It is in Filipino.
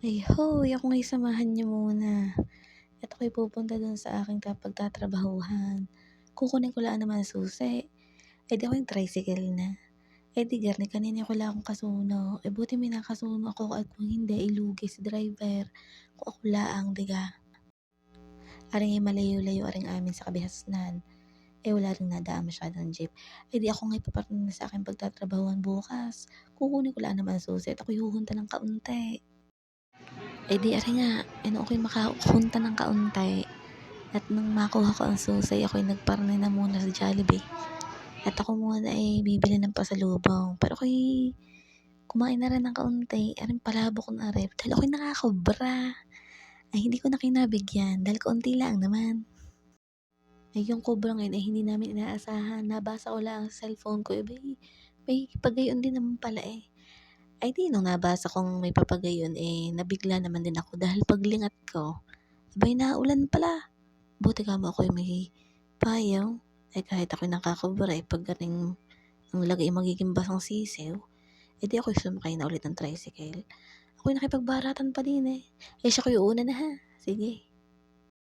Ay, hoy! Ako nga'y samahan niyo muna at ako'y pupunta dun sa aking pagtatrabahuhan. Kukunin ko lang naman ang susi, eh, di ako yung tricycle na. Eh, di garni kanina ko lang akong kasuno, eh, buti may nakasuno ako at kung hindi, eh, lugi si driver. Kung ako laang, di ka. Ari nga'y malayo-layo aring amin sa kabihasnan, eh, wala ring nadaan masyadong jeep. Eh, di ako nga'y paparating na sa aking pagtatrabahuhan bukas. Kukunin ko lang naman ang susi at ako'y huhunta ng kaunti. Eh, di ari nga, ako'y makahunta ng kaunti at nang makuha ko ang susi ako'y nagparni na muna sa Jollibee at ako muna ay bibili ng pasalubong. Pero ako'y kumain na rin ng kaunti, aring palabok na rin dahil ako'y nakakobra. Ay hindi ko na kinabigyan dahil kaunti lang naman. Ay yung kobrang yun ay hindi namin inaasahan, nabasa ko lang sa cellphone ko, eh, may pagayon din naman pala, eh. Ay di nung nabasa kong may papagayon, eh, nabigla naman din ako dahil paglingat ko, abay naulan pala. Buti kamo ako'y may payaw, ay kahit ako'y nakakabura, eh, pagdating ang lagay magiging basang sisiw, eh, di ako'y sumakay na ulit ng tricycle. Ako'y nakipagbaratan pa din, eh. Eh, siya ko yung una na ha, sige.